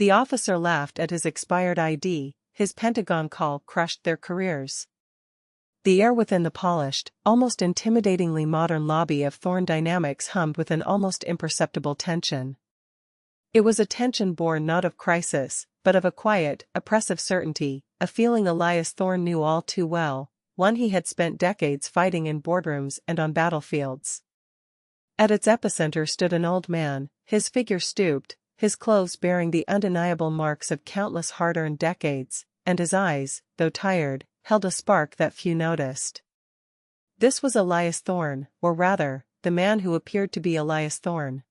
The officer laughed at his expired ID. His Pentagon call crushed their careers. The air within the polished, almost intimidatingly modern lobby of Thorne Dynamics hummed with an almost imperceptible tension. It was a tension born not of crisis, but of a quiet, oppressive certainty, a feeling Elias Thorne knew all too well, one he had spent decades fighting in boardrooms and on battlefields. At its epicenter stood an old man, his figure stooped, his clothes bearing the undeniable marks of countless hard-earned decades, and his eyes, though tired, held a spark that few noticed. This was Elias Thorne, or rather, the man who appeared to be Elias Thorne.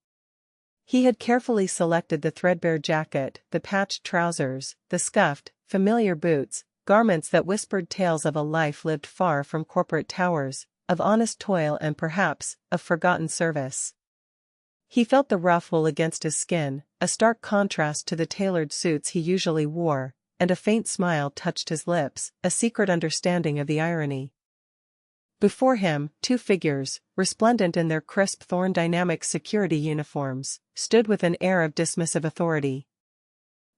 He had carefully selected the threadbare jacket, the patched trousers, the scuffed, familiar boots, garments that whispered tales of a life lived far from corporate towers, of honest toil and perhaps, of forgotten service. He felt the rough wool against his skin, a stark contrast to the tailored suits he usually wore, and a faint smile touched his lips, a secret understanding of the irony. Before him, two figures, resplendent in their crisp Thorne Dynamics security uniforms, stood with an air of dismissive authority.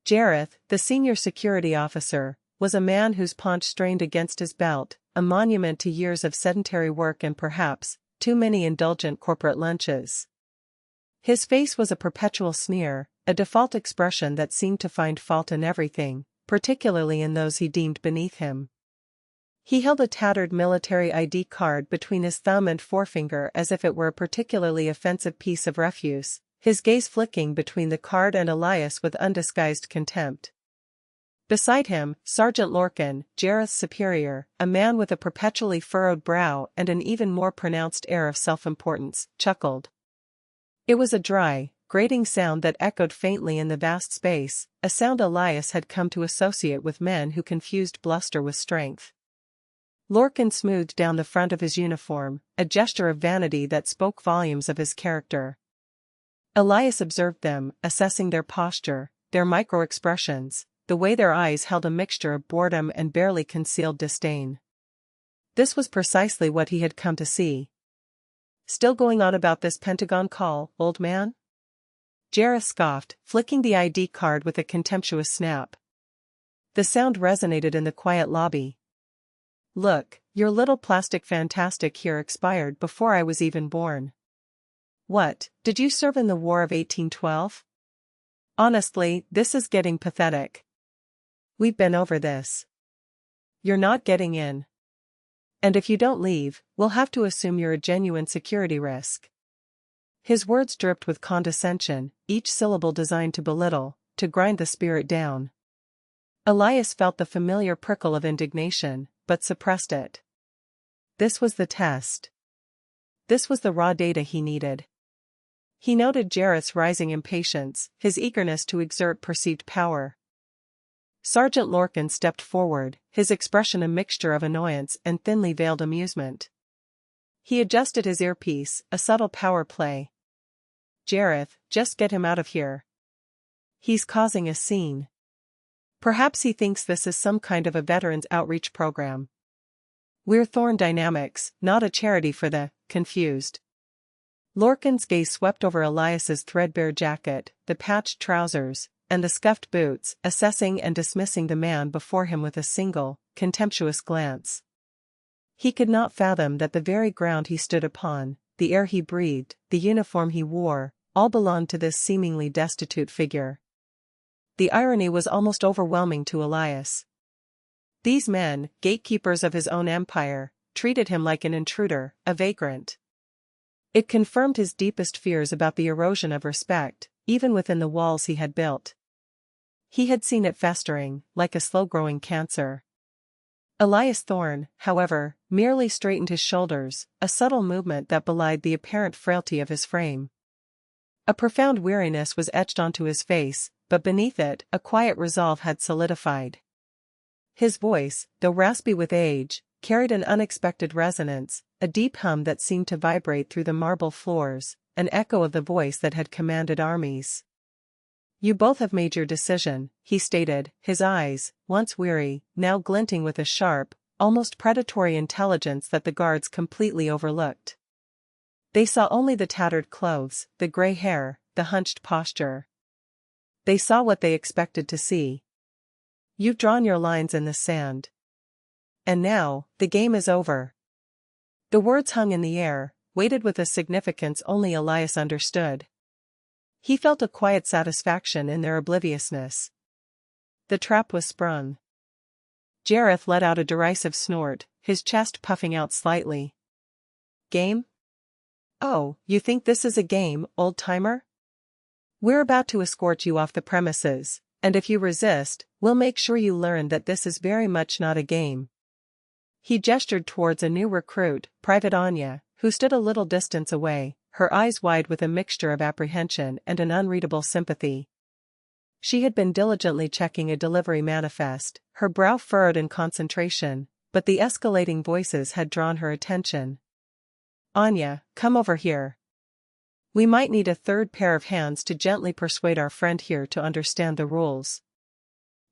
Jareth, the senior security officer, was a man whose paunch strained against his belt, a monument to years of sedentary work and perhaps, too many indulgent corporate lunches. His face was a perpetual sneer, a default expression that seemed to find fault in everything, particularly in those he deemed beneath him. He held a tattered military ID card between his thumb and forefinger as if it were a particularly offensive piece of refuse, his gaze flicking between the card and Elias with undisguised contempt. Beside him, Sergeant Lorcan, Jareth's superior, a man with a perpetually furrowed brow and an even more pronounced air of self-importance, chuckled. It was a dry, grating sound that echoed faintly in the vast space, a sound Elias had come to associate with men who confused bluster with strength. Lorcan smoothed down the front of his uniform, a gesture of vanity that spoke volumes of his character. Elias observed them, assessing their posture, their micro-expressions, the way their eyes held a mixture of boredom and barely concealed disdain. This was precisely what he had come to see. "Still going on about this Pentagon call, old man?" Jareth scoffed, flicking the ID card with a contemptuous snap. The sound resonated in the quiet lobby. "Look, your little plastic fantastic here expired before I was even born. What, did you serve in the War of 1812? Honestly, this is getting pathetic. We've been over this. You're not getting in. And if you don't leave, we'll have to assume you're a genuine security risk." His words dripped with condescension, each syllable designed to belittle, to grind the spirit down. Elias felt the familiar prickle of indignation, but suppressed it. This was the test. This was the raw data he needed. He noted Jareth's rising impatience, his eagerness to exert perceived power. Sergeant Lorcan stepped forward, his expression a mixture of annoyance and thinly veiled amusement. He adjusted his earpiece, a subtle power play. "Jareth, just get him out of here. He's causing a scene. Perhaps he thinks this is some kind of a veterans outreach program. We're Thorne Dynamics, not a charity for the confused." Lorcan's gaze swept over Elias's threadbare jacket, the patched trousers, and the scuffed boots, assessing and dismissing the man before him with a single, contemptuous glance. He could not fathom that the very ground he stood upon, the air he breathed, the uniform he wore, all belonged to this seemingly destitute figure. The irony was almost overwhelming to Elias. These men, gatekeepers of his own empire, treated him like an intruder, a vagrant. It confirmed his deepest fears about the erosion of respect, even within the walls he had built. He had seen it festering, like a slow-growing cancer. Elias Thorne, however, merely straightened his shoulders, a subtle movement that belied the apparent frailty of his frame. A profound weariness was etched onto his face, but beneath it, a quiet resolve had solidified. His voice, though raspy with age, carried an unexpected resonance, a deep hum that seemed to vibrate through the marble floors, an echo of the voice that had commanded armies. "You both have made your decision," he stated, his eyes, once weary, now glinting with a sharp, almost predatory intelligence that the guards completely overlooked. They saw only the tattered clothes, the gray hair, the hunched posture. They saw what they expected to see. You've drawn your lines in the sand. And now, the game is over. The words hung in the air, weighted with a significance only Elias understood. He felt a quiet satisfaction in their obliviousness. The trap was sprung. Jareth let out a derisive snort, his chest puffing out slightly. Game? Oh, you think this is a game, old-timer? We're about to escort you off the premises, and if you resist, we'll make sure you learn that this is very much not a game. He gestured towards a new recruit, Private Anya, who stood a little distance away, her eyes wide with a mixture of apprehension and an unreadable sympathy. She had been diligently checking a delivery manifest, her brow furrowed in concentration, but the escalating voices had drawn her attention. Anya, come over here. We might need a third pair of hands to gently persuade our friend here to understand the rules.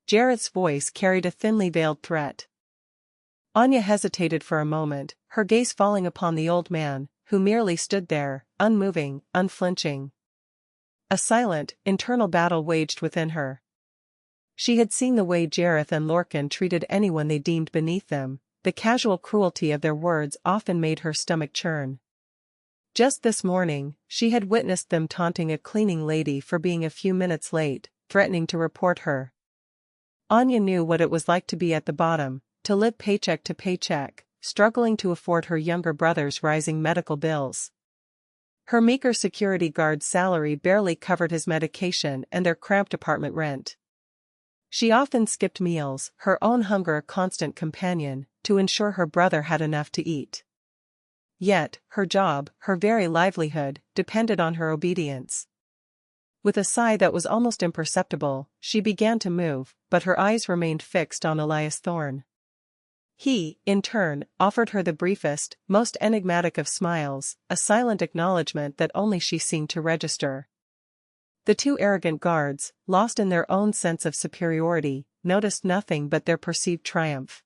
Jareth's voice carried a thinly veiled threat. Anya hesitated for a moment, her gaze falling upon the old man, who merely stood there, unmoving, unflinching. A silent, internal battle waged within her. She had seen the way Jareth and Lorcan treated anyone they deemed beneath them. The casual cruelty of their words often made her stomach churn. Just this morning, she had witnessed them taunting a cleaning lady for being a few minutes late, threatening to report her. Anya knew what it was like to be at the bottom, to live paycheck to paycheck, struggling to afford her younger brother's rising medical bills. Her meager security guard's salary barely covered his medication and their cramped apartment rent. She often skipped meals, her own hunger a constant companion, to ensure her brother had enough to eat. Yet, her job, her very livelihood, depended on her obedience. With a sigh that was almost imperceptible, she began to move, but her eyes remained fixed on Elias Thorne. He, in turn, offered her the briefest, most enigmatic of smiles, a silent acknowledgement that only she seemed to register. The two arrogant guards, lost in their own sense of superiority, noticed nothing but their perceived triumph.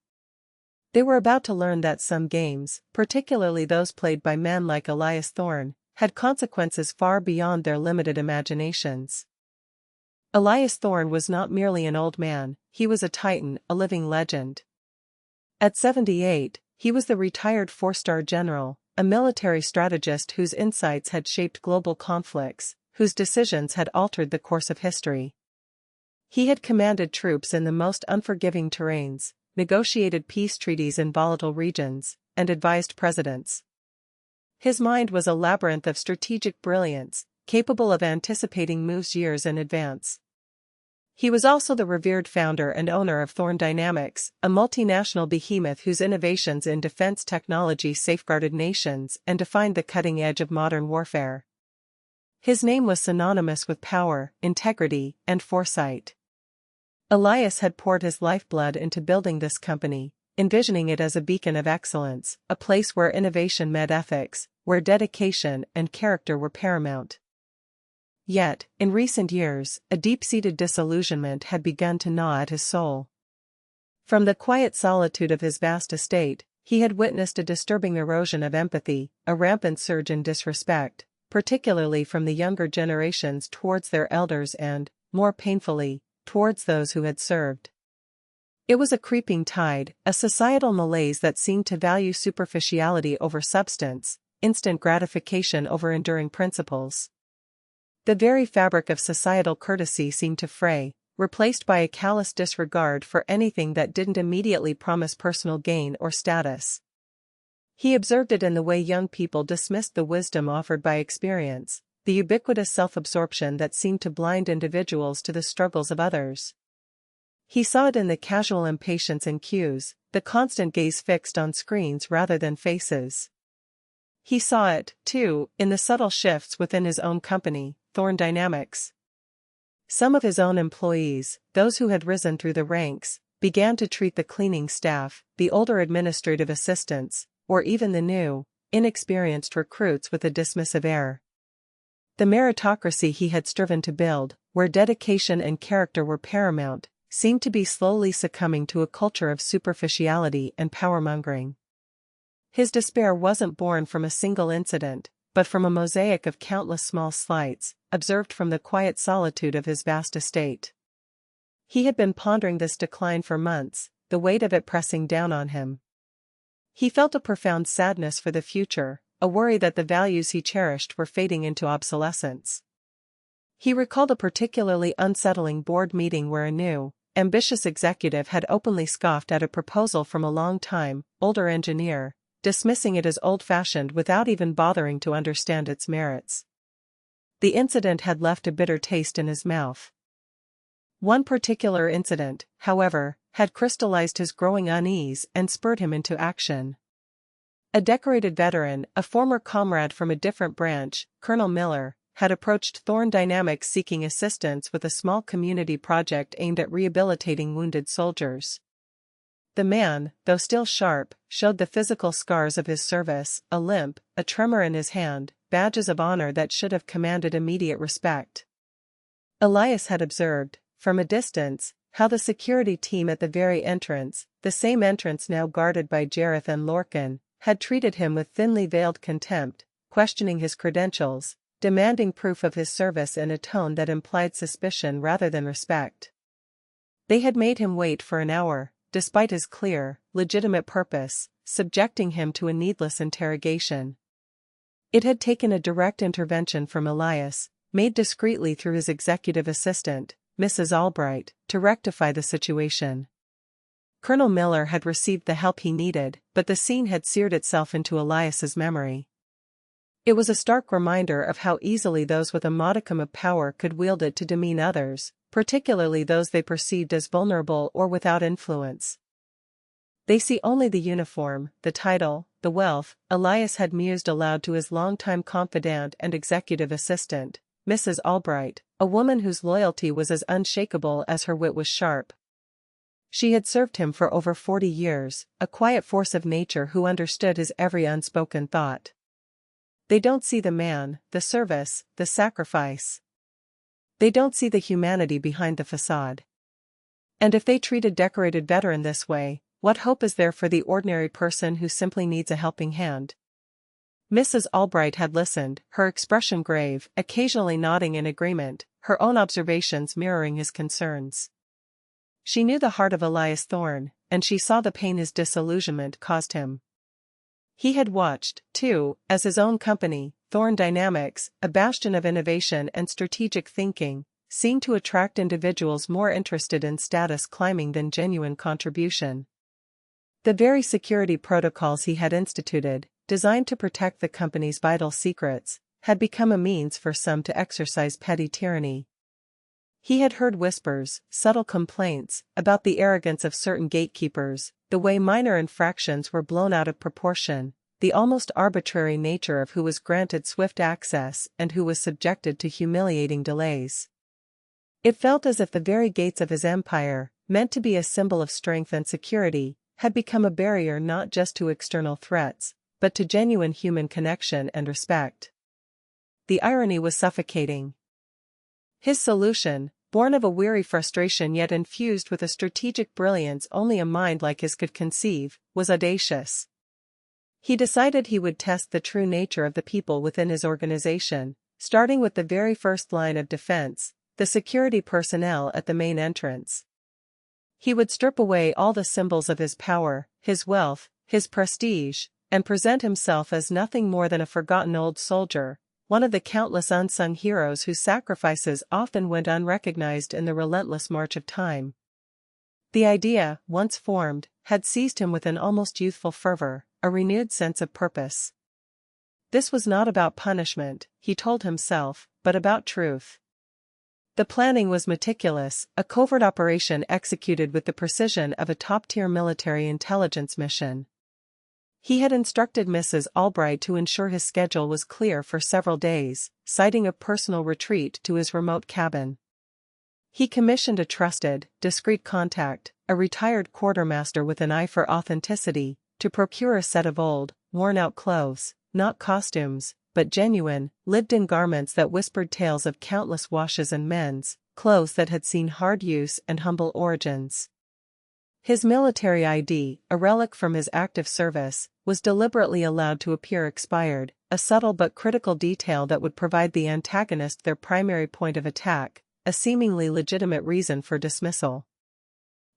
They were about to learn that some games, particularly those played by men like Elias Thorne, had consequences far beyond their limited imaginations. Elias Thorne was not merely an old man, he was a titan, a living legend. At 78, he was the retired four-star general, a military strategist whose insights had shaped global conflicts, whose decisions had altered the course of history. He had commanded troops in the most unforgiving terrains, negotiated peace treaties in volatile regions, and advised presidents. His mind was a labyrinth of strategic brilliance, capable of anticipating moves years in advance. He was also the revered founder and owner of Thorne Dynamics, a multinational behemoth whose innovations in defense technology safeguarded nations and defined the cutting edge of modern warfare. His name was synonymous with power, integrity, and foresight. Elias had poured his lifeblood into building this company, envisioning it as a beacon of excellence, a place where innovation met ethics, where dedication and character were paramount. Yet, in recent years, a deep-seated disillusionment had begun to gnaw at his soul. From the quiet solitude of his vast estate, he had witnessed a disturbing erosion of empathy, a rampant surge in disrespect, particularly from the younger generations towards their elders and, more painfully, towards those who had served. It was a creeping tide, a societal malaise that seemed to value superficiality over substance, instant gratification over enduring principles. The very fabric of societal courtesy seemed to fray, replaced by a callous disregard for anything that didn't immediately promise personal gain or status. He observed it in the way young people dismissed the wisdom offered by experience, the ubiquitous self-absorption that seemed to blind individuals to the struggles of others. He saw it in the casual impatience in queues, the constant gaze fixed on screens rather than faces. He saw it, too, in the subtle shifts within his own company, Thorne Dynamics. Some of his own employees, those who had risen through the ranks, began to treat the cleaning staff, the older administrative assistants, or even the new, inexperienced recruits with a dismissive air. The meritocracy he had striven to build, where dedication and character were paramount, seemed to be slowly succumbing to a culture of superficiality and power-mongering. His despair wasn't born from a single incident, but from a mosaic of countless small slights, observed from the quiet solitude of his vast estate. He had been pondering this decline for months, the weight of it pressing down on him. He felt a profound sadness for the future, a worry that the values he cherished were fading into obsolescence. He recalled a particularly unsettling board meeting where a new, ambitious executive had openly scoffed at a proposal from a long-time, older engineer, dismissing it as old-fashioned without even bothering to understand its merits. The incident had left a bitter taste in his mouth. One particular incident, however, had crystallized his growing unease and spurred him into action. A decorated veteran, a former comrade from a different branch, Colonel Miller, had approached Thorne Dynamics seeking assistance with a small community project aimed at rehabilitating wounded soldiers. The man, though still sharp, showed the physical scars of his service, a limp, a tremor in his hand, badges of honor that should have commanded immediate respect. Elias had observed, from a distance, how the security team at the very entrance, the same entrance now guarded by Jareth and Lorcan, had treated him with thinly veiled contempt, questioning his credentials, demanding proof of his service in a tone that implied suspicion rather than respect. They had made him wait for an hour, despite his clear, legitimate purpose, subjecting him to a needless interrogation. It had taken a direct intervention from Elias, made discreetly through his executive assistant, Mrs. Albright, to rectify the situation. Colonel Miller had received the help he needed, but the scene had seared itself into Elias's memory. It was a stark reminder of how easily those with a modicum of power could wield it to demean others, particularly those they perceived as vulnerable or without influence. They see only the uniform, the title, the wealth, Elias had mused aloud to his longtime confidant and executive assistant, Mrs. Albright, a woman whose loyalty was as unshakable as her wit was sharp. She had served him for over 40 years, a quiet force of nature who understood his every unspoken thought. They don't see the man, the service, the sacrifice. They don't see the humanity behind the facade. And if they treat a decorated veteran this way, what hope is there for the ordinary person who simply needs a helping hand? Mrs. Albright had listened, her expression grave, occasionally nodding in agreement, her own observations mirroring his concerns. She knew the heart of Elias Thorne, and she saw the pain his disillusionment caused him. He had watched, too, as his own company, Thorne Dynamics, a bastion of innovation and strategic thinking, seemed to attract individuals more interested in status climbing than genuine contribution. The very security protocols he had instituted, designed to protect the company's vital secrets, had become a means for some to exercise petty tyranny. He had heard whispers, subtle complaints, about the arrogance of certain gatekeepers, the way minor infractions were blown out of proportion, the almost arbitrary nature of who was granted swift access and who was subjected to humiliating delays. It felt as if the very gates of his empire, meant to be a symbol of strength and security, had become a barrier not just to external threats, but to genuine human connection and respect. The irony was suffocating. His solution, born of a weary frustration yet infused with a strategic brilliance only a mind like his could conceive, was audacious. He decided he would test the true nature of the people within his organization, starting with the very first line of defense, the security personnel at the main entrance. He would strip away all the symbols of his power, his wealth, his prestige, and present himself as nothing more than a forgotten old soldier, one of the countless unsung heroes whose sacrifices often went unrecognized in the relentless march of time. The idea, once formed, had seized him with an almost youthful fervor, a renewed sense of purpose. This was not about punishment, he told himself, but about truth. The planning was meticulous, a covert operation executed with the precision of a top-tier military intelligence mission. He had instructed Mrs. Albright to ensure his schedule was clear for several days, citing a personal retreat to his remote cabin. He commissioned a trusted, discreet contact, a retired quartermaster with an eye for authenticity, to procure a set of old, worn-out clothes, not costumes, but genuine, lived-in garments that whispered tales of countless washes and mends, clothes that had seen hard use and humble origins. His military ID, a relic from his active service, was deliberately allowed to appear expired, a subtle but critical detail that would provide the antagonist their primary point of attack, a seemingly legitimate reason for dismissal.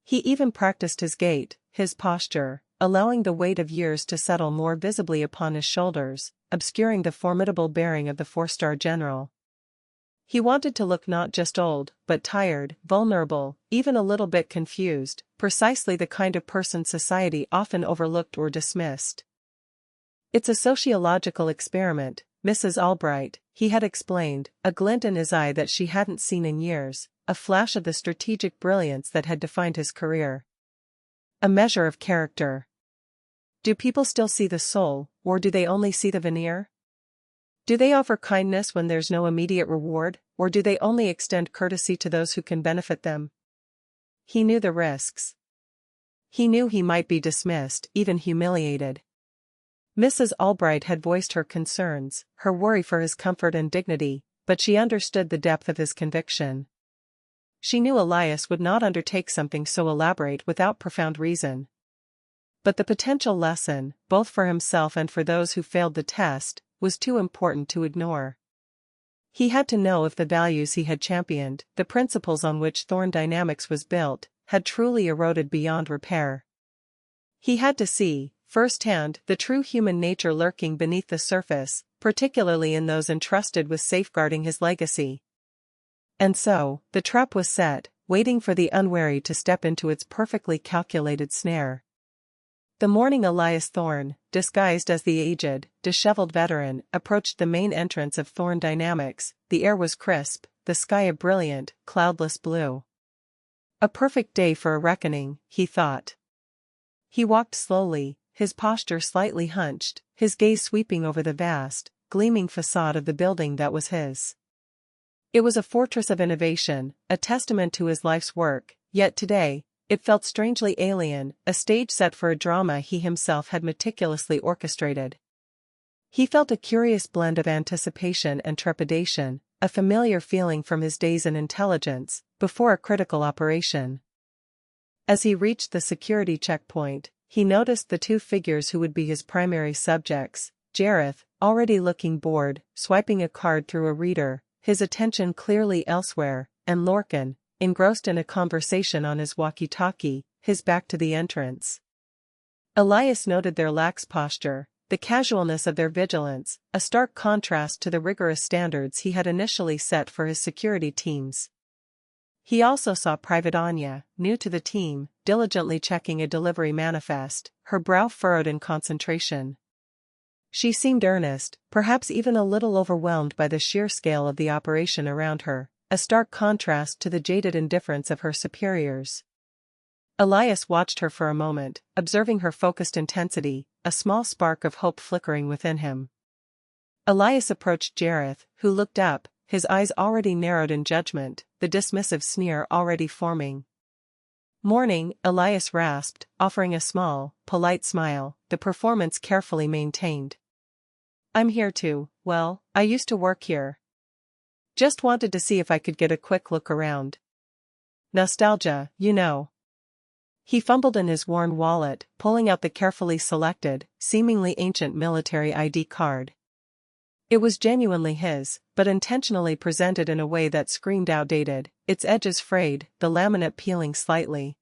He even practiced his gait, his posture, allowing the weight of years to settle more visibly upon his shoulders, obscuring the formidable bearing of the four-star general. He wanted to look not just old, but tired, vulnerable, even a little bit confused, precisely the kind of person society often overlooked or dismissed. "It's a sociological experiment, Mrs. Albright," he had explained, a glint in his eye that she hadn't seen in years, a flash of the strategic brilliance that had defined his career. "A measure of character. Do people still see the soul, or do they only see the veneer? Do they offer kindness when there's no immediate reward, or do they only extend courtesy to those who can benefit them?" He knew the risks. He knew he might be dismissed, even humiliated. Mrs. Albright had voiced her concerns, her worry for his comfort and dignity, but she understood the depth of his conviction. She knew Elias would not undertake something so elaborate without profound reason. But the potential lesson, both for himself and for those who failed the test, was too important to ignore. He had to know if the values he had championed, the principles on which Thorne Dynamics was built, had truly eroded beyond repair. He had to see, firsthand, the true human nature lurking beneath the surface, particularly in those entrusted with safeguarding his legacy. And so, the trap was set, waiting for the unwary to step into its perfectly calculated snare. The morning Elias Thorne, disguised as the aged, disheveled veteran, approached the main entrance of Thorne Dynamics, the air was crisp, the sky a brilliant, cloudless blue. A perfect day for a reckoning, he thought. He walked slowly, his posture slightly hunched, his gaze sweeping over the vast, gleaming facade of the building that was his. It was a fortress of innovation, a testament to his life's work, yet today, it felt strangely alien, a stage set for a drama he himself had meticulously orchestrated. He felt a curious blend of anticipation and trepidation, a familiar feeling from his days in intelligence, before a critical operation. As he reached the security checkpoint, he noticed the two figures who would be his primary subjects: Jareth, already looking bored, swiping a card through a reader, his attention clearly elsewhere, and Lorcan, engrossed in a conversation on his walkie-talkie, his back to the entrance. Elias noted their lax posture, the casualness of their vigilance, a stark contrast to the rigorous standards he had initially set for his security teams. He also saw Private Anya, new to the team, diligently checking a delivery manifest, her brow furrowed in concentration. She seemed earnest, perhaps even a little overwhelmed by the sheer scale of the operation around her, a stark contrast to the jaded indifference of her superiors. Elias watched her for a moment, observing her focused intensity, a small spark of hope flickering within him. Elias approached Jareth, who looked up, his eyes already narrowed in judgment, the dismissive sneer already forming. "Morning," Elias rasped, offering a small, polite smile, the performance carefully maintained. "I'm here too. Well, I used to work here. Just wanted to see if I could get a quick look around. Nostalgia, you know." He fumbled in his worn wallet, pulling out the carefully selected, seemingly ancient military ID card. It was genuinely his, but intentionally presented in a way that screamed outdated, its edges frayed, the laminate peeling slightly.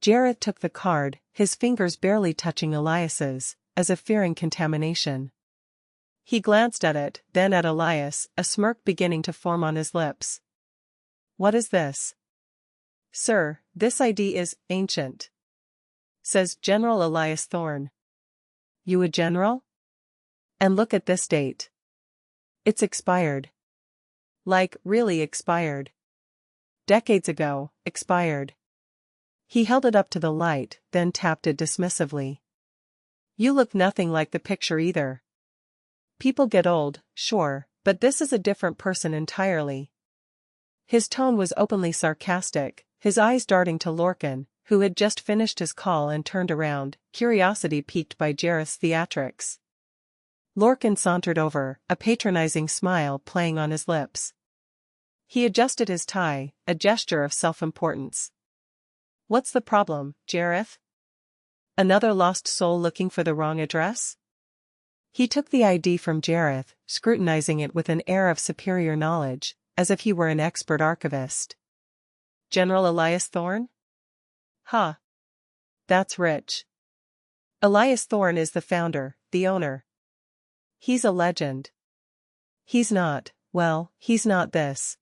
Jareth took the card, his fingers barely touching Elias's, as if fearing contamination. He glanced at it, then at Elias, a smirk beginning to form on his lips. "What is this?" "Sir, this ID is ancient," says General Elias Thorne. "You a general? And look at this date. It's expired. Like, really expired. Decades ago, expired." He held it up to the light, then tapped it dismissively. "You look nothing like the picture either. People get old, sure, but this is a different person entirely." His tone was openly sarcastic, his eyes darting to Lorcan, who had just finished his call and turned around, curiosity piqued by Jareth's theatrics. Lorcan sauntered over, a patronizing smile playing on his lips. He adjusted his tie, a gesture of self-importance. "What's the problem, Jareth? Another lost soul looking for the wrong address?" He took the ID from Jareth, scrutinizing it with an air of superior knowledge, as if he were an expert archivist. General Elias Thorne? Huh. That's rich. Elias Thorne is the founder, the owner. He's a legend. He's not this.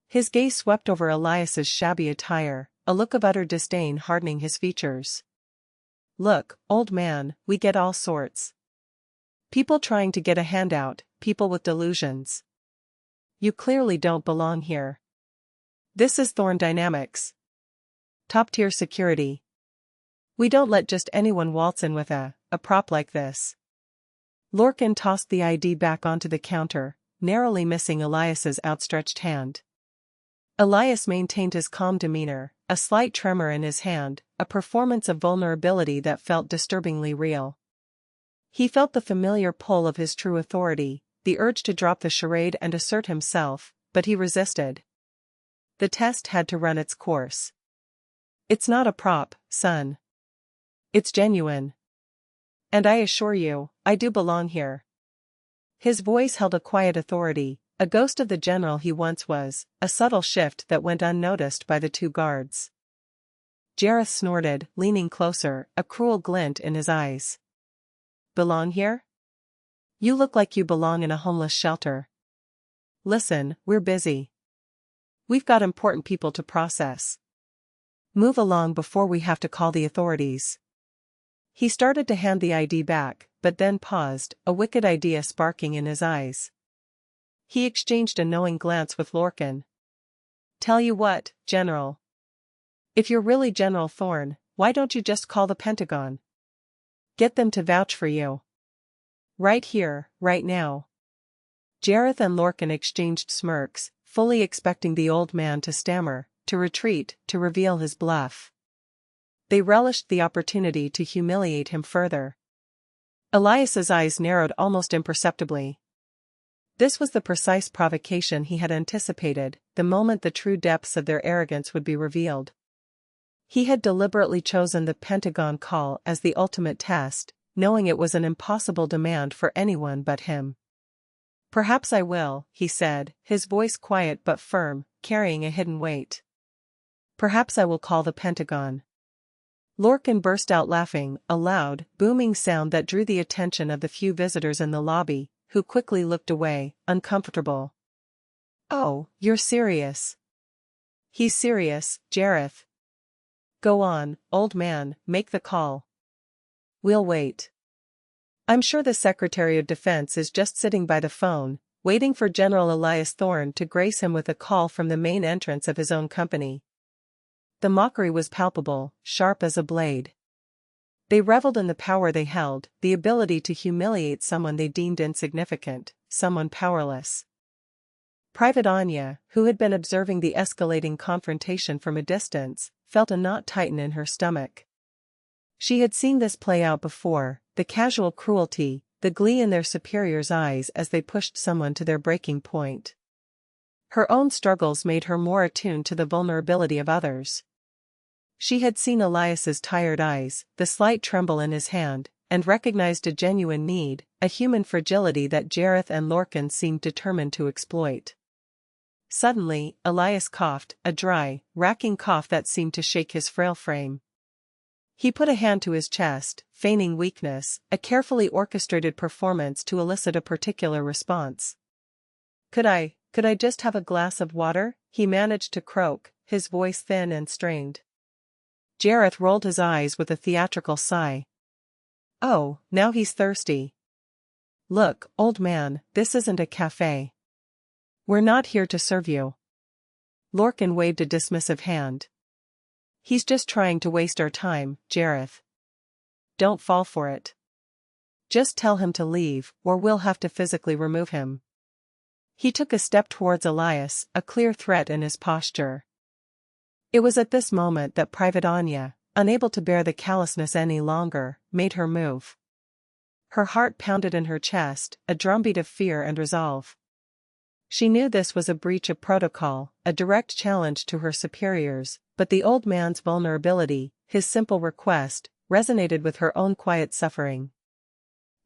His gaze swept over Elias's shabby attire, a look of utter disdain hardening his features. Look, old man, we get all sorts. People trying to get a handout, people with delusions. You clearly don't belong here. This is Thorne Dynamics. Top-tier security. We don't let just anyone waltz in with a prop like this. Lorcan tossed the ID back onto the counter, narrowly missing Elias's outstretched hand. Elias maintained his calm demeanor, a slight tremor in his hand, a performance of vulnerability that felt disturbingly real. He felt the familiar pull of his true authority, the urge to drop the charade and assert himself, but he resisted. The test had to run its course. It's not a prop, son. It's genuine. And I assure you, I do belong here. His voice held a quiet authority, a ghost of the general he once was, a subtle shift that went unnoticed by the two guards. Jareth snorted, leaning closer, a cruel glint in his eyes. Belong here? You look like you belong in a homeless shelter. Listen, we're busy. We've got important people to process. Move along before we have to call the authorities. He started to hand the ID back, but then paused, a wicked idea sparking in his eyes. He exchanged a knowing glance with Lorcan. Tell you what, General. If you're really General Thorne, why don't you just call the Pentagon? Get them to vouch for you. Right here, right now. Jareth and Lorcan exchanged smirks, fully expecting the old man to stammer, to retreat, to reveal his bluff. They relished the opportunity to humiliate him further. Elias's eyes narrowed almost imperceptibly. This was the precise provocation he had anticipated, the moment the true depths of their arrogance would be revealed. He had deliberately chosen the Pentagon call as the ultimate test, knowing it was an impossible demand for anyone but him. Perhaps I will, he said, his voice quiet but firm, carrying a hidden weight. Perhaps I will call the Pentagon. Lorcan burst out laughing, a loud, booming sound that drew the attention of the few visitors in the lobby, who quickly looked away, uncomfortable. Oh, you're serious. He's serious, Jareth. Go on, old man, make the call. We'll wait. I'm sure the Secretary of Defense is just sitting by the phone, waiting for General Elias Thorne to grace him with a call from the main entrance of his own company. The mockery was palpable, sharp as a blade. They reveled in the power they held, the ability to humiliate someone they deemed insignificant, someone powerless. Private Anya, who had been observing the escalating confrontation from a distance, felt a knot tighten in her stomach. She had seen this play out before, the casual cruelty, the glee in their superiors' eyes as they pushed someone to their breaking point. Her own struggles made her more attuned to the vulnerability of others. She had seen Elias's tired eyes, the slight tremble in his hand, and recognized a genuine need, a human fragility that Jareth and Lorcan seemed determined to exploit. Suddenly, Elias coughed, a dry, racking cough that seemed to shake his frail frame. He put a hand to his chest, feigning weakness, a carefully orchestrated performance to elicit a particular response. Could I just have a glass of water? He managed to croak, his voice thin and strained. Jareth rolled his eyes with a theatrical sigh. Oh, now he's thirsty. Look, old man, this isn't a cafe. We're not here to serve you. Lorcan waved a dismissive hand. He's just trying to waste our time, Jareth. Don't fall for it. Just tell him to leave, or we'll have to physically remove him. He took a step towards Elias, a clear threat in his posture. It was at this moment that Private Anya, unable to bear the callousness any longer, made her move. Her heart pounded in her chest, a drumbeat of fear and resolve. She knew this was a breach of protocol, a direct challenge to her superiors, but the old man's vulnerability, his simple request, resonated with her own quiet suffering.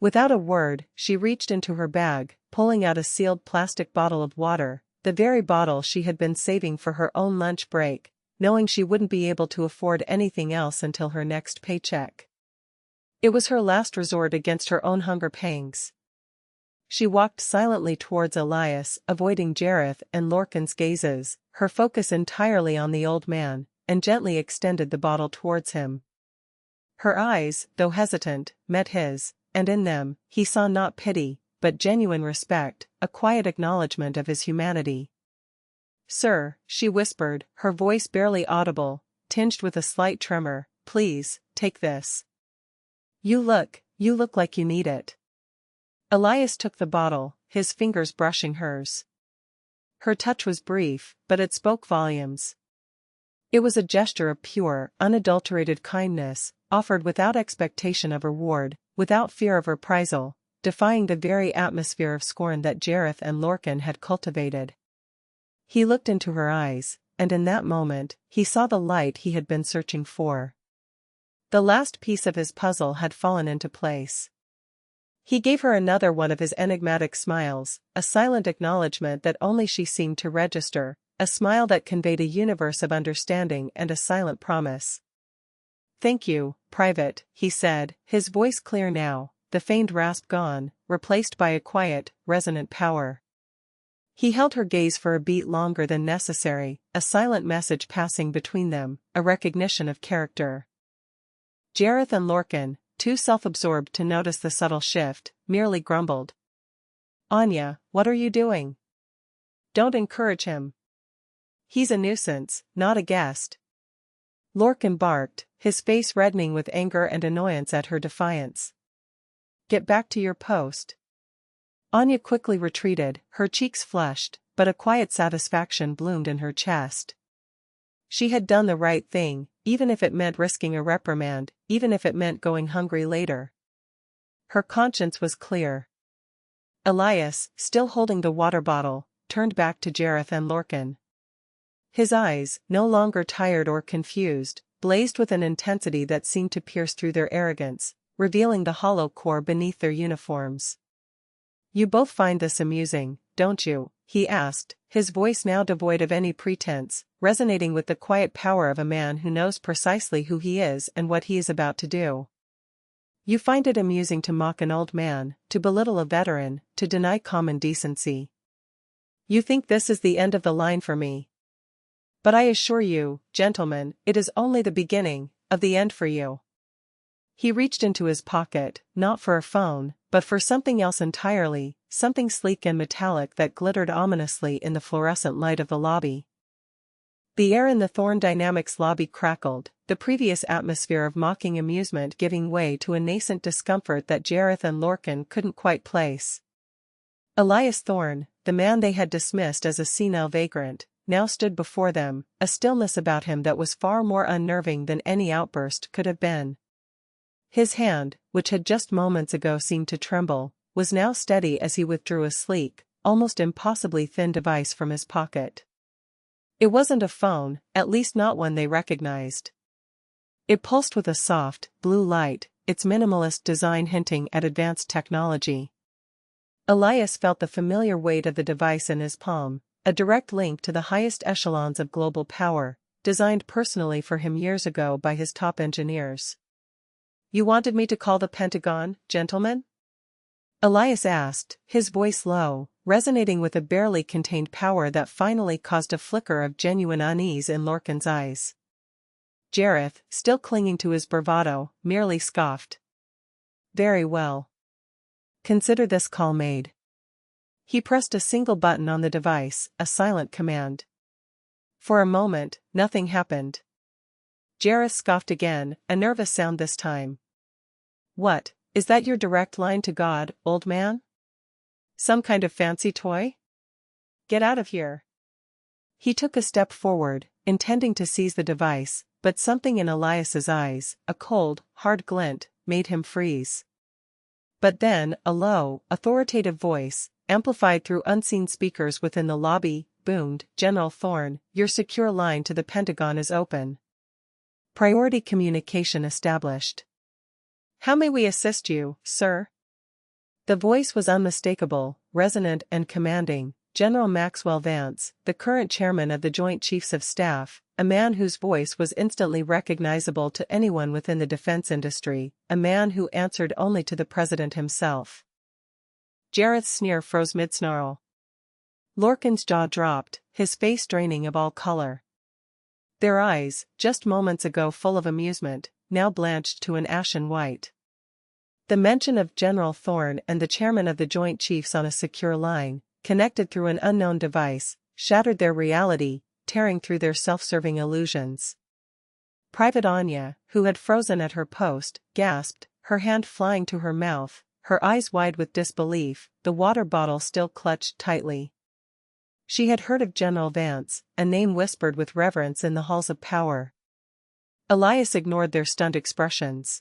Without a word, she reached into her bag, pulling out a sealed plastic bottle of water, the very bottle she had been saving for her own lunch break, knowing she wouldn't be able to afford anything else until her next paycheck. It was her last resort against her own hunger pangs. She walked silently towards Elias, avoiding Jareth and Lorcan's gazes, her focus entirely on the old man, and gently extended the bottle towards him. Her eyes, though hesitant, met his, and in them, he saw not pity, but genuine respect, a quiet acknowledgement of his humanity. "Sir," she whispered, her voice barely audible, tinged with a slight tremor, "please, take this. You look like you need it." Elias took the bottle, his fingers brushing hers. Her touch was brief, but it spoke volumes. It was a gesture of pure, unadulterated kindness, offered without expectation of reward, without fear of reprisal, defying the very atmosphere of scorn that Jareth and Lorcan had cultivated. He looked into her eyes, and in that moment, he saw the light he had been searching for. The last piece of his puzzle had fallen into place. He gave her another one of his enigmatic smiles, a silent acknowledgement that only she seemed to register, a smile that conveyed a universe of understanding and a silent promise. "Thank you, Private," he said, his voice clear now, the feigned rasp gone, replaced by a quiet, resonant power. He held her gaze for a beat longer than necessary, a silent message passing between them, a recognition of character. Jareth and Lorcan, too self-absorbed to notice the subtle shift, merely grumbled. "Anya, what are you doing? Don't encourage him. He's a nuisance, not a guest." Lorcan barked, his face reddening with anger and annoyance at her defiance. "Get back to your post." Anya quickly retreated, her cheeks flushed, but a quiet satisfaction bloomed in her chest. She had done the right thing, even if it meant risking a reprimand, even if it meant going hungry later. Her conscience was clear. Elias, still holding the water bottle, turned back to Jareth and Lorcan. His eyes, no longer tired or confused, blazed with an intensity that seemed to pierce through their arrogance, revealing the hollow core beneath their uniforms. "You both find this amusing, don't you?" he asked, his voice now devoid of any pretense, resonating with the quiet power of a man who knows precisely who he is and what he is about to do. "You find it amusing to mock an old man, to belittle a veteran, to deny common decency. You think this is the end of the line for me. But I assure you, gentlemen, it is only the beginning of the end for you." He reached into his pocket, not for a phone, but for something else entirely, something sleek and metallic that glittered ominously in the fluorescent light of the lobby. The air in the Thorn Dynamics lobby crackled, the previous atmosphere of mocking amusement giving way to a nascent discomfort that Jareth and Lorcan couldn't quite place. Elias Thorn, the man they had dismissed as a senile vagrant, now stood before them, a stillness about him that was far more unnerving than any outburst could have been. His hand, which had just moments ago seemed to tremble, was now steady as he withdrew a sleek, almost impossibly thin device from his pocket. It wasn't a phone, at least not one they recognized. It pulsed with a soft, blue light, its minimalist design hinting at advanced technology. Elias felt the familiar weight of the device in his palm, a direct link to the highest echelons of global power, designed personally for him years ago by his top engineers. "You wanted me to call the Pentagon, gentlemen?" Elias asked, his voice low, resonating with a barely contained power that finally caused a flicker of genuine unease in Lorcan's eyes. Jareth, still clinging to his bravado, merely scoffed. "Very well. Consider this call made." He pressed a single button on the device, a silent command. For a moment, nothing happened. Jareth scoffed again, a nervous sound this time. "What, is that your direct line to God, old man? Some kind of fancy toy? Get out of here." He took a step forward, intending to seize the device, but something in Elias's eyes, a cold, hard glint, made him freeze. But then, a low, authoritative voice, amplified through unseen speakers within the lobby, boomed, "General Thorn, your secure line to the Pentagon is open. Priority communication established. How may we assist you, sir?" The voice was unmistakable, resonant and commanding. General Maxwell Vance, the current chairman of the Joint Chiefs of Staff, a man whose voice was instantly recognizable to anyone within the defense industry, a man who answered only to the president himself. Jareth's sneer froze mid-snarl. Lorcan's jaw dropped, his face draining of all color. Their eyes, just moments ago full of amusement, now blanched to an ashen white. The mention of General Thorne and the chairman of the Joint Chiefs on a secure line, connected through an unknown device, shattered their reality, tearing through their self-serving illusions. Private Anya, who had frozen at her post, gasped, her hand flying to her mouth, her eyes wide with disbelief, the water bottle still clutched tightly. She had heard of General Vance, a name whispered with reverence in the halls of power. Elias ignored their stunned expressions.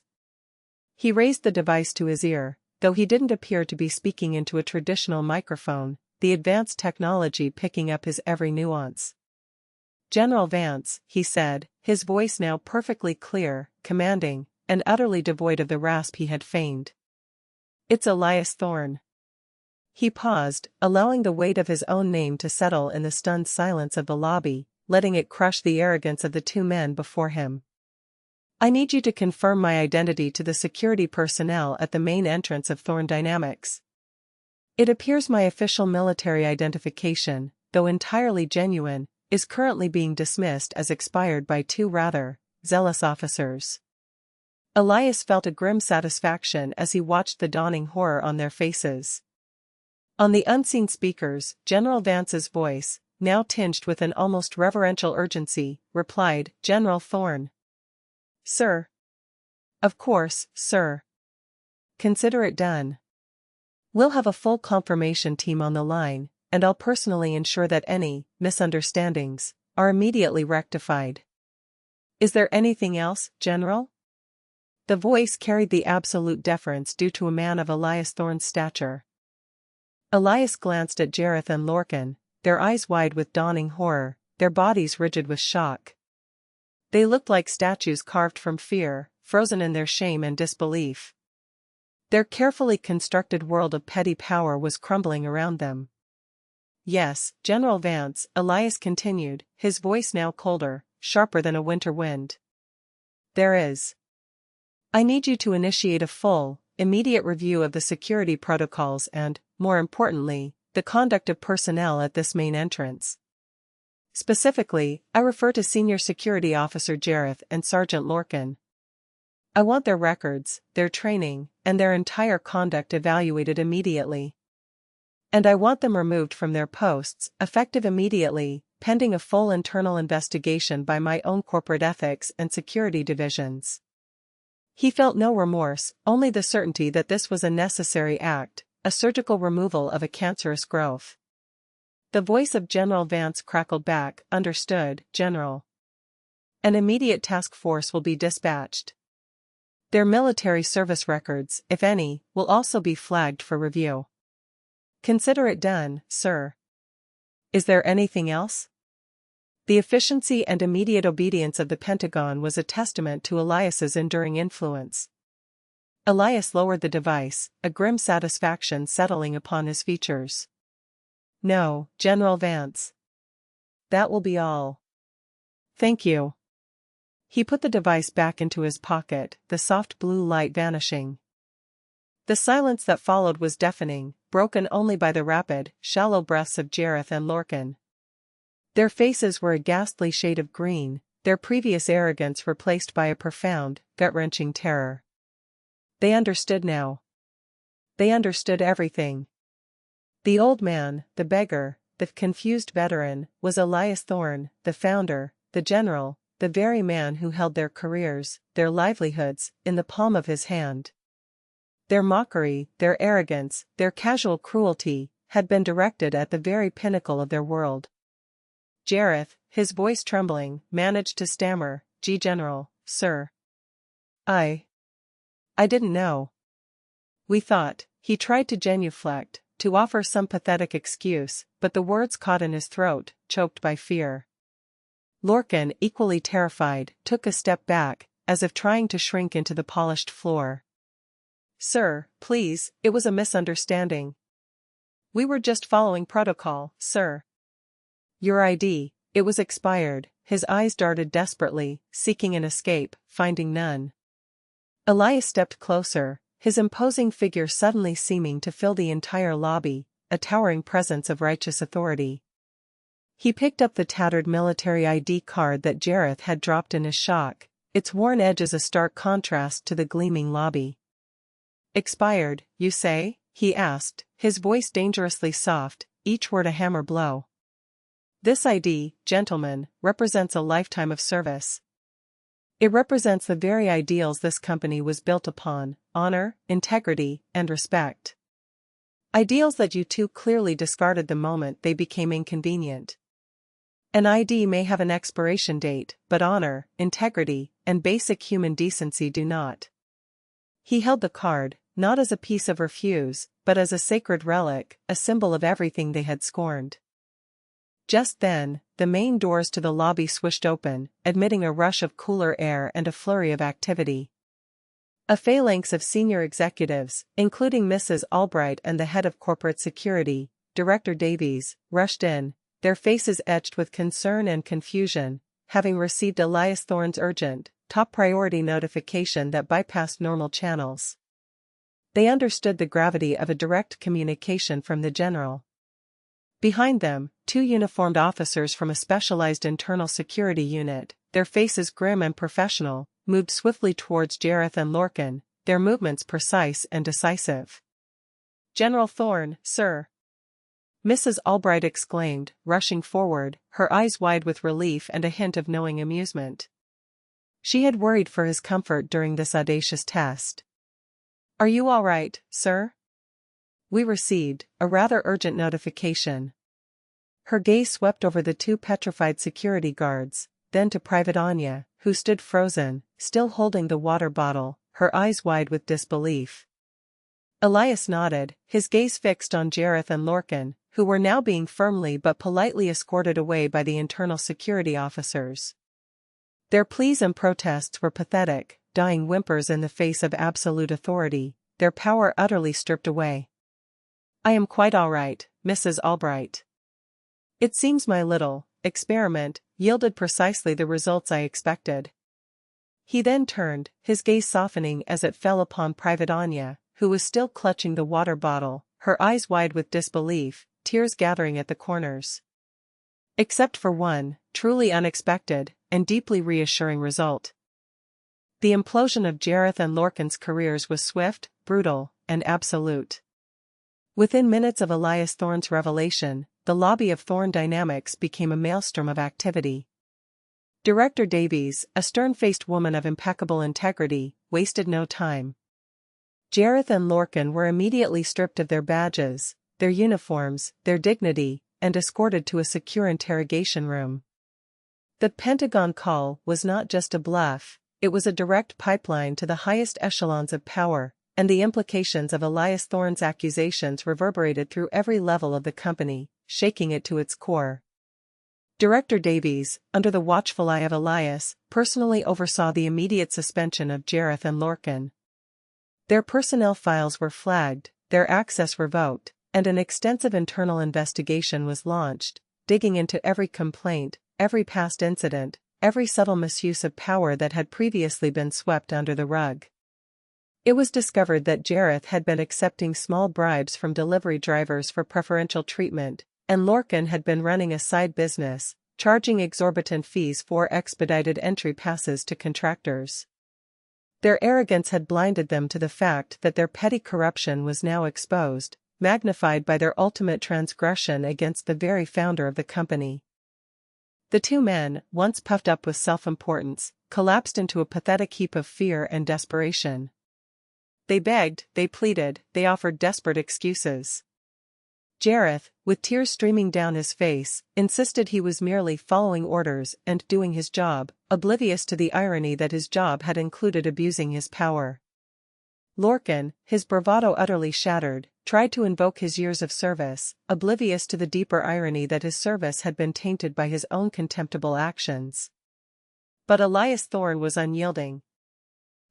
He raised the device to his ear, though he didn't appear to be speaking into a traditional microphone, the advanced technology picking up his every nuance. General Vance, he said, his voice now perfectly clear, commanding, and utterly devoid of the rasp he had feigned. It's Elias Thorne. He paused, allowing the weight of his own name to settle in the stunned silence of the lobby, letting it crush the arrogance of the two men before him. I need you to confirm my identity to the security personnel at the main entrance of Thorne Dynamics. It appears my official military identification, though entirely genuine, is currently being dismissed as expired by two rather zealous officers. Elias felt a grim satisfaction as he watched the dawning horror on their faces. On the unseen speakers, General Vance's voice, now tinged with an almost reverential urgency, replied, General Thorne. Sir. Of course, sir. Consider it done. We'll have a full confirmation team on the line, and I'll personally ensure that any misunderstandings are immediately rectified. Is there anything else, General? The voice carried the absolute deference due to a man of Elias Thorne's stature. Elias glanced at Jareth and Lorcan, their eyes wide with dawning horror, their bodies rigid with shock. They looked like statues carved from fear, frozen in their shame and disbelief. Their carefully constructed world of petty power was crumbling around them. Yes, General Vance, Elias continued, his voice now colder, sharper than a winter wind. There is. I need you to initiate a full, immediate review of the security protocols and, more importantly, the conduct of personnel at this main entrance. Specifically, I refer to Senior Security Officer Jareth and Sergeant Lorcan. I want their records, their training, and their entire conduct evaluated immediately. And I want them removed from their posts, effective immediately, pending a full internal investigation by my own corporate ethics and security divisions. He felt no remorse, only the certainty that this was a necessary act, a surgical removal of a cancerous growth. The voice of General Vance crackled back, understood, General. An immediate task force will be dispatched. Their military service records, if any, will also be flagged for review. Consider it done, sir. Is there anything else? The efficiency and immediate obedience of the Pentagon was a testament to Elias's enduring influence. Elias lowered the device, a grim satisfaction settling upon his features. No, General Vance. That will be all. Thank you. He put the device back into his pocket, the soft blue light vanishing. The silence that followed was deafening, broken only by the rapid, shallow breaths of Jareth and Lorcan. Their faces were a ghastly shade of green, their previous arrogance replaced by a profound, gut-wrenching terror. They understood now. They understood everything. The old man, the beggar, the confused veteran, was Elias Thorne, the founder, the general, the very man who held their careers, their livelihoods, in the palm of his hand. Their mockery, their arrogance, their casual cruelty, had been directed at the very pinnacle of their world. Jareth, his voice trembling, managed to stammer, General, sir. I didn't know. We thought, he tried to genuflect, to offer some pathetic excuse, but the words caught in his throat, choked by fear. Lorcan, equally terrified, took a step back, as if trying to shrink into the polished floor. Sir, please, it was a misunderstanding. We were just following protocol, sir. Your ID, it was expired. His eyes darted desperately, seeking an escape, finding none. Elias stepped closer, his imposing figure suddenly seeming to fill the entire lobby, a towering presence of righteous authority. He picked up the tattered military ID card that Jareth had dropped in his shock, its worn edges a stark contrast to the gleaming lobby. Expired, you say? He asked, his voice dangerously soft, each word a hammer blow. This ID, gentlemen, represents a lifetime of service. It represents the very ideals this company was built upon: honor, integrity, and respect. Ideals that you too clearly discarded the moment they became inconvenient. An ID may have an expiration date, but honor, integrity, and basic human decency do not. He held the card, not as a piece of refuse, but as a sacred relic, a symbol of everything they had scorned. Just then, the main doors to the lobby swished open, admitting a rush of cooler air and a flurry of activity. A phalanx of senior executives, including Mrs. Albright and the head of corporate security, Director Davies, rushed in, their faces etched with concern and confusion, having received Elias Thorne's urgent, top-priority notification that bypassed normal channels. They understood the gravity of a direct communication from the general. Behind them, two uniformed officers from a specialized internal security unit, their faces grim and professional, moved swiftly towards Jareth and Lorcan, their movements precise and decisive. "General Thorne, sir!" Mrs. Albright exclaimed, rushing forward, her eyes wide with relief and a hint of knowing amusement. She had worried for his comfort during this audacious test. "Are you all right, sir? We received a rather urgent notification." Her gaze swept over the two petrified security guards, then to Private Anya, who stood frozen, still holding the water bottle, her eyes wide with disbelief. Elias nodded, his gaze fixed on Jareth and Lorcan, who were now being firmly but politely escorted away by the internal security officers. Their pleas and protests were pathetic, dying whimpers in the face of absolute authority, their power utterly stripped away. "I am quite all right, Mrs. Albright. It seems my little experiment yielded precisely the results I expected." He then turned, his gaze softening as it fell upon Private Anya, who was still clutching the water bottle, her eyes wide with disbelief, tears gathering at the corners. Except for one, truly unexpected, and deeply reassuring result. The implosion of Jareth and Lorcan's careers was swift, brutal, and absolute. Within minutes of Elias Thorne's revelation, the lobby of Thorne Dynamics became a maelstrom of activity. Director Davies, a stern-faced woman of impeccable integrity, wasted no time. Jareth and Lorcan were immediately stripped of their badges, their uniforms, their dignity, and escorted to a secure interrogation room. The Pentagon call was not just a bluff, it was a direct pipeline to the highest echelons of power, and the implications of Elias Thorne's accusations reverberated through every level of the company, shaking it to its core. Director Davies, under the watchful eye of Elias, personally oversaw the immediate suspension of Jareth and Lorcan. Their personnel files were flagged, their access revoked, and an extensive internal investigation was launched, digging into every complaint, every past incident, every subtle misuse of power that had previously been swept under the rug. It was discovered that Jareth had been accepting small bribes from delivery drivers for preferential treatment, and Lorcan had been running a side business, charging exorbitant fees for expedited entry passes to contractors. Their arrogance had blinded them to the fact that their petty corruption was now exposed, magnified by their ultimate transgression against the very founder of the company. The two men, once puffed up with self-importance, collapsed into a pathetic heap of fear and desperation. They begged, they pleaded, they offered desperate excuses. Jareth, with tears streaming down his face, insisted he was merely following orders and doing his job, oblivious to the irony that his job had included abusing his power. Lorcan, his bravado utterly shattered, tried to invoke his years of service, oblivious to the deeper irony that his service had been tainted by his own contemptible actions. But Elias Thorne was unyielding.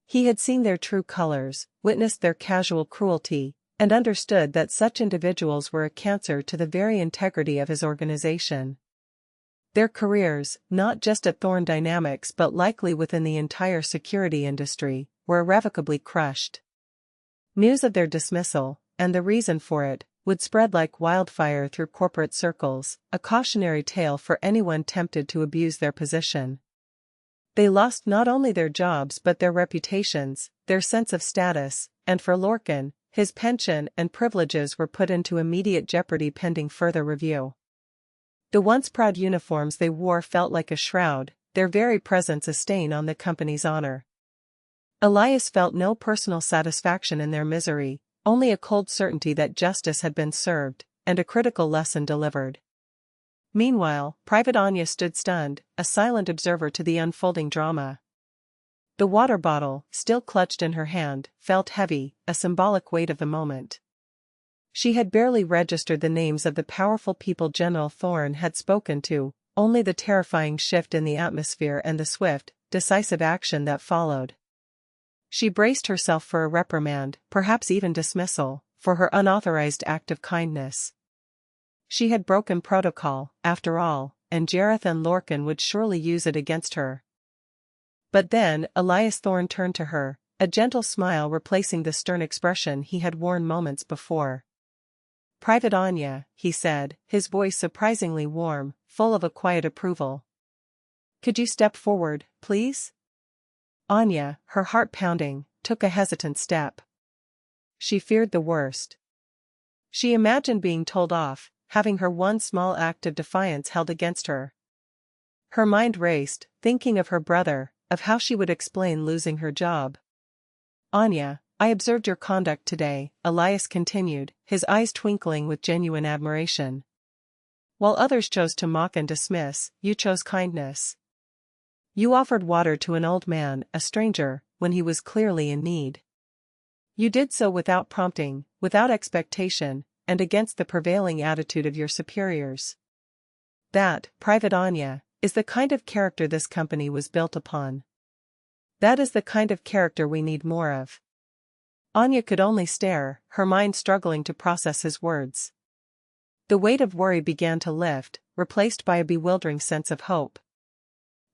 He had seen their true colors, witnessed their casual cruelty, and understood that such individuals were a cancer to the very integrity of his organization. Their careers, not just at Thorne Dynamics but likely within the entire security industry, were irrevocably crushed. News of their dismissal, and the reason for it, would spread like wildfire through corporate circles, a cautionary tale for anyone tempted to abuse their position. They lost not only their jobs but their reputations, their sense of status, and for Lorcan, his pension and privileges were put into immediate jeopardy pending further review. The once proud uniforms they wore felt like a shroud, their very presence a stain on the company's honor. Elias felt no personal satisfaction in their misery, only a cold certainty that justice had been served, and a critical lesson delivered. Meanwhile, Private Anya stood stunned, a silent observer to the unfolding drama. The water bottle, still clutched in her hand, felt heavy, a symbolic weight of the moment. She had barely registered the names of the powerful people General Thorne had spoken to, only the terrifying shift in the atmosphere and the swift, decisive action that followed. She braced herself for a reprimand, perhaps even dismissal, for her unauthorized act of kindness. She had broken protocol, after all, and Jareth and Lorcan would surely use it against her. But then, Elias Thorne turned to her, a gentle smile replacing the stern expression he had worn moments before. "Private Anya," he said, his voice surprisingly warm, full of a quiet approval. "Could you step forward, please?" Anya, her heart pounding, took a hesitant step. She feared the worst. She imagined being told off, having her one small act of defiance held against her. Her mind raced, thinking of her brother, of how she would explain losing her job. "Anya, I observed your conduct today," Elias continued, his eyes twinkling with genuine admiration. "While others chose to mock and dismiss, you chose kindness. You offered water to an old man, a stranger, when he was clearly in need. You did so without prompting, without expectation, and against the prevailing attitude of your superiors. That, Private Anya, is the kind of character this company was built upon. That is the kind of character we need more of." Anya could only stare, her mind struggling to process his words. The weight of worry began to lift, replaced by a bewildering sense of hope.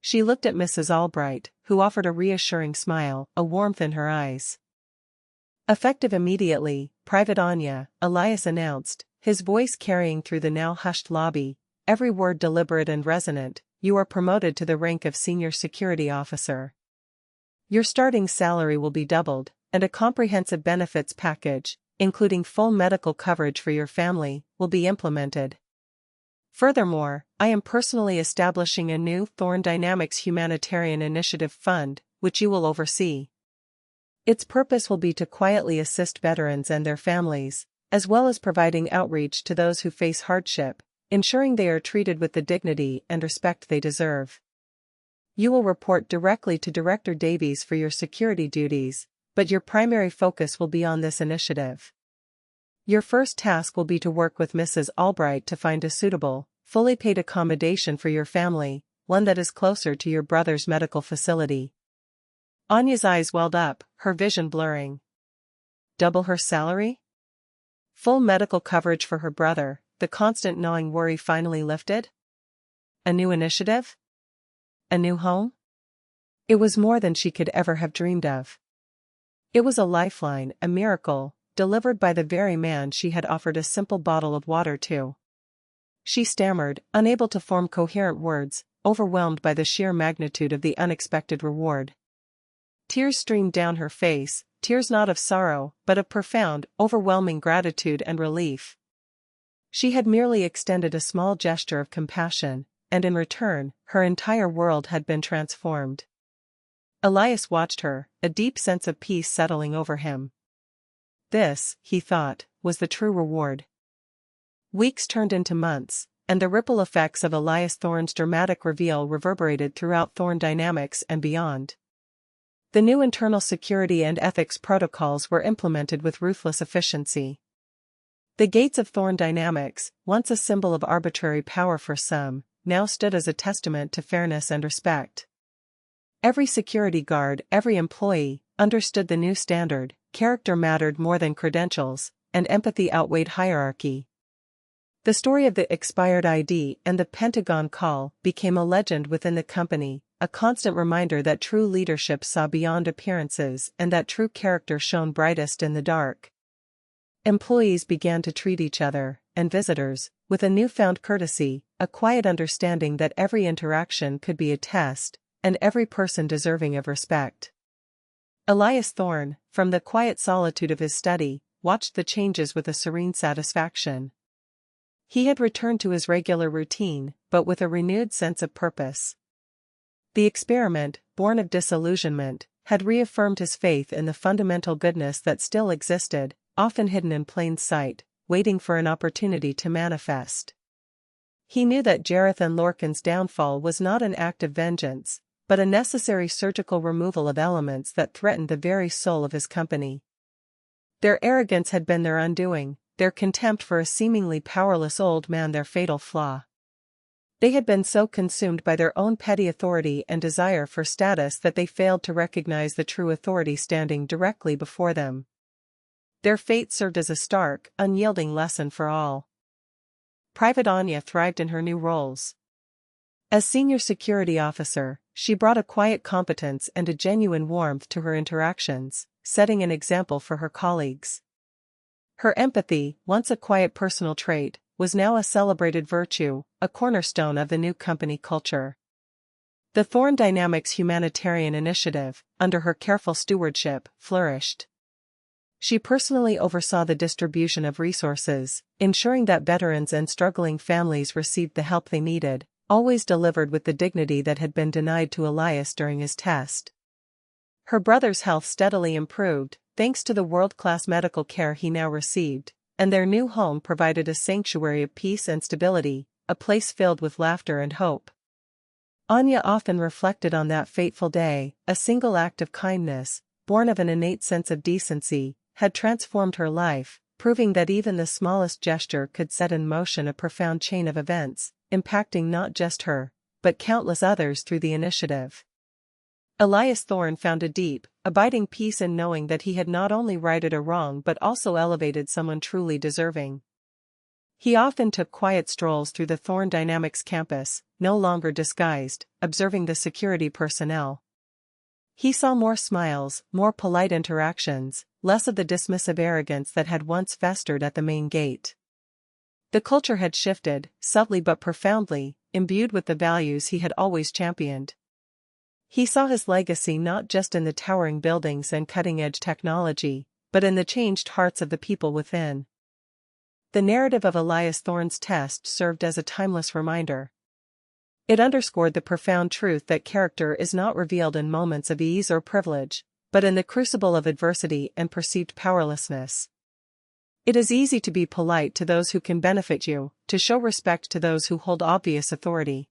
She looked at Mrs. Albright, who offered a reassuring smile, a warmth in her eyes. "Effective immediately, Private Anya," Elias announced, his voice carrying through the now hushed lobby, every word deliberate and resonant, "you are promoted to the rank of Senior Security Officer. Your starting salary will be doubled, and a comprehensive benefits package, including full medical coverage for your family, will be implemented. Furthermore, I am personally establishing a new Thorne Dynamics Humanitarian Initiative Fund, which you will oversee. Its purpose will be to quietly assist veterans and their families, as well as providing outreach to those who face hardship, ensuring they are treated with the dignity and respect they deserve. You will report directly to Director Davies for your security duties, but your primary focus will be on this initiative. Your first task will be to work with Mrs. Albright to find a suitable, fully paid accommodation for your family, one that is closer to your brother's medical facility." Anya's eyes welled up, her vision blurring. Double her salary? Full medical coverage for her brother, the constant gnawing worry finally lifted? A new initiative? A new home? It was more than she could ever have dreamed of. It was a lifeline, a miracle, delivered by the very man she had offered a simple bottle of water to. She stammered, unable to form coherent words, overwhelmed by the sheer magnitude of the unexpected reward. Tears streamed down her face, tears not of sorrow, but of profound, overwhelming gratitude and relief. She had merely extended a small gesture of compassion, and in return, her entire world had been transformed. Elias watched her, a deep sense of peace settling over him. This, he thought, was the true reward. Weeks turned into months, and the ripple effects of Elias Thorne's dramatic reveal reverberated throughout Thorne Dynamics and beyond. The new internal security and ethics protocols were implemented with ruthless efficiency. The gates of Thorne Dynamics, once a symbol of arbitrary power for some, now stood as a testament to fairness and respect. Every security guard, every employee, understood the new standard: character mattered more than credentials, and empathy outweighed hierarchy. The story of the expired ID and the Pentagon call became a legend within the company, a constant reminder that true leadership saw beyond appearances and that true character shone brightest in the dark. Employees began to treat each other, and visitors, with a newfound courtesy, a quiet understanding that every interaction could be a test, and every person deserving of respect. Elias Thorne, from the quiet solitude of his study, watched the changes with a serene satisfaction. He had returned to his regular routine, but with a renewed sense of purpose. The experiment, born of disillusionment, had reaffirmed his faith in the fundamental goodness that still existed, often hidden in plain sight, waiting for an opportunity to manifest. He knew that Jareth and Lorcan's downfall was not an act of vengeance, but a necessary surgical removal of elements that threatened the very soul of his company. Their arrogance had been their undoing, their contempt for a seemingly powerless old man their fatal flaw. They had been so consumed by their own petty authority and desire for status that they failed to recognize the true authority standing directly before them. Their fate served as a stark, unyielding lesson for all. Private Anya thrived in her new roles. As senior security officer, she brought a quiet competence and a genuine warmth to her interactions, setting an example for her colleagues. Her empathy, once a quiet personal trait, was now a celebrated virtue, a cornerstone of the new company culture. The Thorne Dynamics humanitarian initiative, under her careful stewardship, flourished. She personally oversaw the distribution of resources, ensuring that veterans and struggling families received the help they needed, always delivered with the dignity that had been denied to Elias during his test. Her brother's health steadily improved, thanks to the world-class medical care he now received, and their new home provided a sanctuary of peace and stability, a place filled with laughter and hope. Anya often reflected on that fateful day: a single act of kindness, born of an innate sense of decency, had transformed her life, proving that even the smallest gesture could set in motion a profound chain of events, impacting not just her, but countless others through the initiative. Elias Thorne found a deep, abiding peace in knowing that he had not only righted a wrong but also elevated someone truly deserving. He often took quiet strolls through the Thorne Dynamics campus, no longer disguised, observing the security personnel. He saw more smiles, more polite interactions, less of the dismissive arrogance that had once festered at the main gate. The culture had shifted, subtly but profoundly, imbued with the values he had always championed. He saw his legacy not just in the towering buildings and cutting-edge technology, but in the changed hearts of the people within. The narrative of Elias Thorne's test served as a timeless reminder. It underscored the profound truth that character is not revealed in moments of ease or privilege, but in the crucible of adversity and perceived powerlessness. It is easy to be polite to those who can benefit you, to show respect to those who hold obvious authority.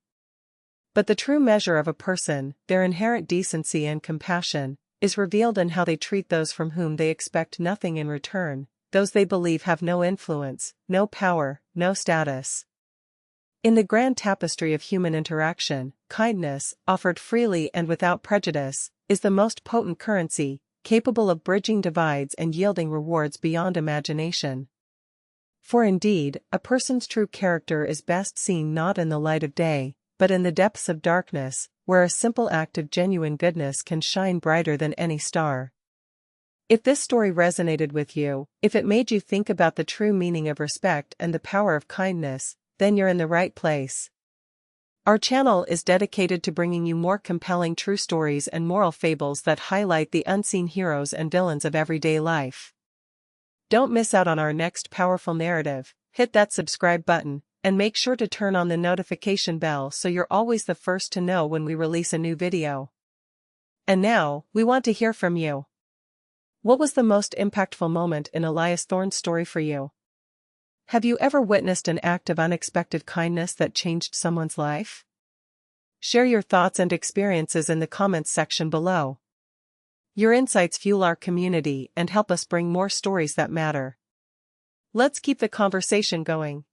But the true measure of a person, their inherent decency and compassion, is revealed in how they treat those from whom they expect nothing in return, those they believe have no influence, no power, no status. In the grand tapestry of human interaction, kindness, offered freely and without prejudice, is the most potent currency, capable of bridging divides and yielding rewards beyond imagination. For indeed, a person's true character is best seen not in the light of day, but in the depths of darkness, where a simple act of genuine goodness can shine brighter than any star. If this story resonated with you, if it made you think about the true meaning of respect and the power of kindness, then you're in the right place. Our channel is dedicated to bringing you more compelling true stories and moral fables that highlight the unseen heroes and villains of everyday life. Don't miss out on our next powerful narrative. Hit that subscribe button, and make sure to turn on the notification bell so you're always the first to know when we release a new video. And now, we want to hear from you. What was the most impactful moment in Elias Thorne's story for you? Have you ever witnessed an act of unexpected kindness that changed someone's life? Share your thoughts and experiences in the comments section below. Your insights fuel our community and help us bring more stories that matter. Let's keep the conversation going.